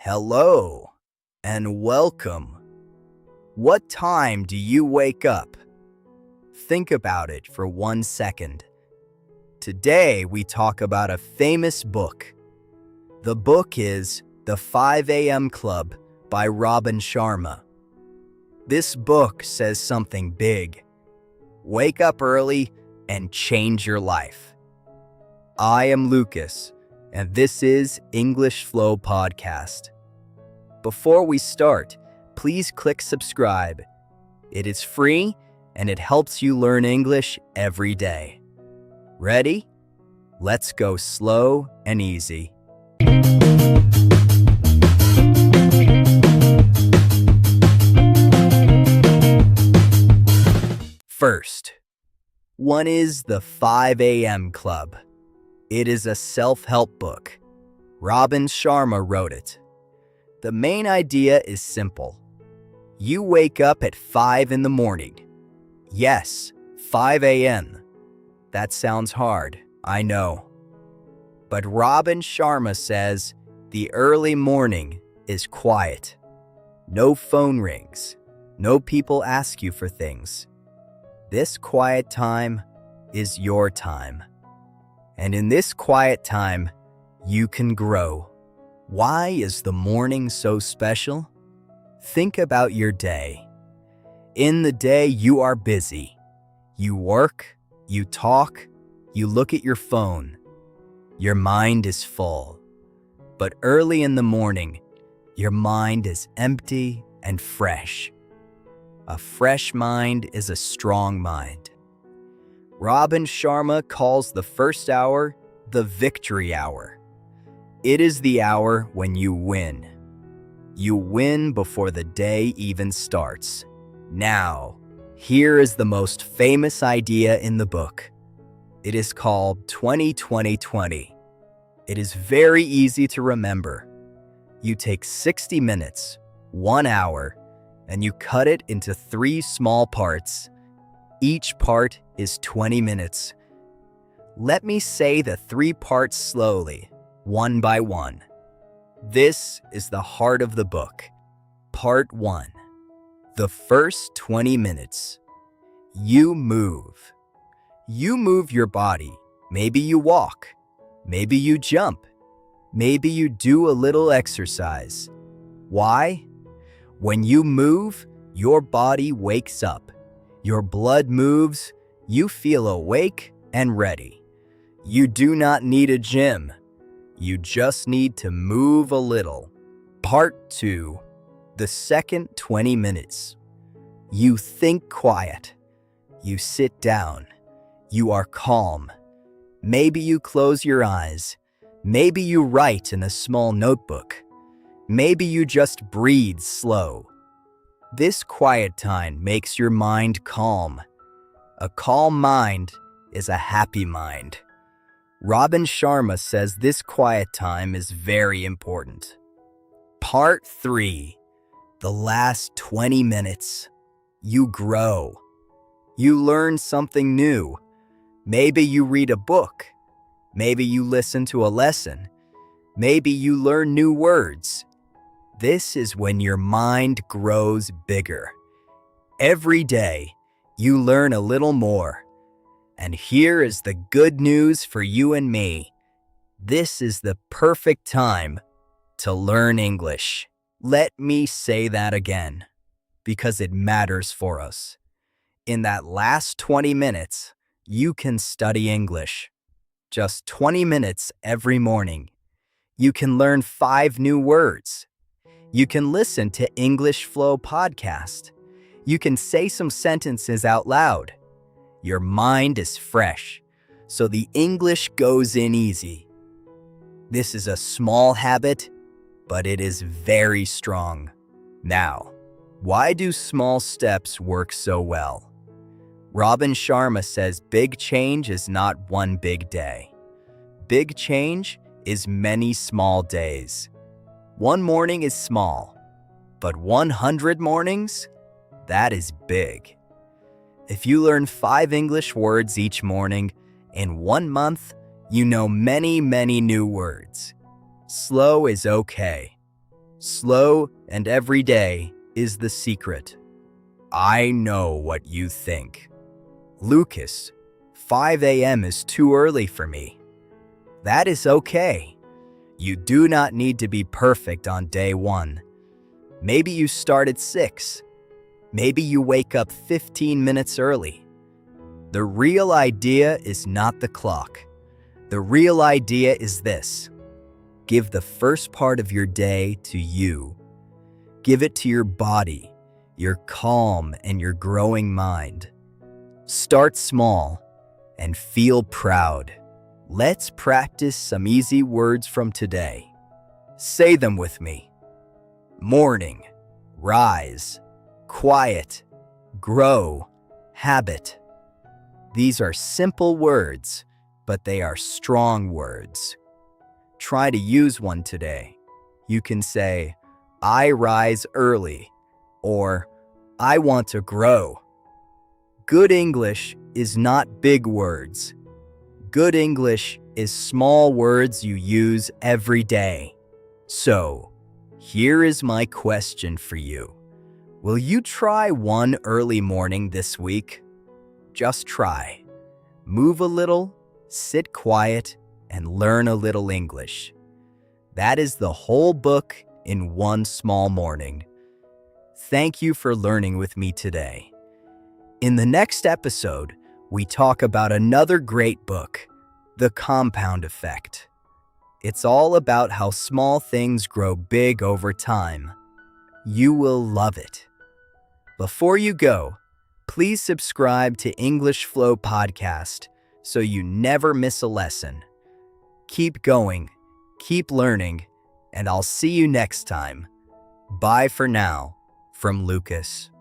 Hello and welcome. What time do you wake up? Think about it for 1 second. Today we talk about a famous book. The book is The 5 a.m. Club by Robin Sharma. This book says something big. Wake up early and change your life. I am Lucas, and this is English Flow Podcast. Before we start, please click subscribe. It is free and it helps you learn English every day. Ready? Let's go slow and easy. First, one is the 5 a.m. Club. It is a self-help book. Robin Sharma wrote it. The main idea is simple. You wake up at 5 in the morning. Yes, 5 a.m. That sounds hard, I know. But Robin Sharma says the early morning is quiet. No phone rings. No people ask you for things. This quiet time is your time. And in this quiet time, you can grow. Why is the morning so special? Think about your day. In the day, you are busy. You work, you talk, you look at your phone. Your mind is full. But early in the morning, your mind is empty and fresh. A fresh mind is a strong mind. Robin Sharma calls the first hour the victory hour. It is the hour when you win. You win before the day even starts. Now, here is the most famous idea in the book. It is called 20-20-20. It is very easy to remember. You take 60 minutes, 1 hour, and you cut it into 3 small parts. Each part is 20 minutes. Let me say the 3 parts slowly, one by one. This is the heart of the book. Part 1. The first 20 minutes. You move. You move your body. Maybe you walk. Maybe you jump. Maybe you do a little exercise. Why? When you move, your body wakes up. Your blood moves. You feel awake and ready. You do not need a gym. You just need to move a little. Part 2. The second 20 minutes. You think quiet. You sit down. You are calm. Maybe you close your eyes. Maybe you write in a small notebook. Maybe you just breathe slow. This quiet time makes your mind calm. A calm mind is a happy mind. Robin Sharma says this quiet time is very important. Part 3. The last 20 minutes. You grow. You learn something new. Maybe you read a book. Maybe you listen to a lesson. Maybe you learn new words. This is when your mind grows bigger. Every day, you learn a little more. And here is the good news for you and me. This is the perfect time to learn English. Let me say that again, because it matters for us. In that last 20 minutes, you can study English. Just 20 minutes every morning. You can learn 5 new words. You can listen to English Flow Podcast. You can say some sentences out loud. Your mind is fresh, so the English goes in easy. This is a small habit, but it is very strong. Now, why do small steps work so well? Robin Sharma says big change is not one big day. Big change is many small days. One morning is small, but 100 mornings? That is big. If you learn 5 English words each morning, in 1 month, you know many new words. Slow is okay. Slow and every day is the secret. I know what you think. Lucas, 5 a.m. is too early for me. That is okay. You do not need to be perfect on day 1. Maybe you start at 6. Maybe you wake up 15 minutes early. The real idea is not the clock. The real idea is this. Give the first part of your day to you. Give it to your body, your calm, and your growing mind. Start small and feel proud. Let's practice some easy words from today. Say them with me. Morning, rise, quiet, grow, habit. These are simple words, but they are strong words. Try to use one today. You can say, I rise early, or I want to grow. Good English is not big words. Good English is small words you use every day. So, here is my question for you. Will you try one early morning this week? Just try. Move a little, sit quiet, and learn a little English. That is the whole book in one small morning. Thank you for learning with me today. In the next episode, we talk about another great book, The Compound Effect. It's all about how small things grow big over time. You will love it. Before you go, please subscribe to English Flow Podcast so you never miss a lesson. Keep going, keep learning, and I'll see you next time. Bye for now, from Lucas.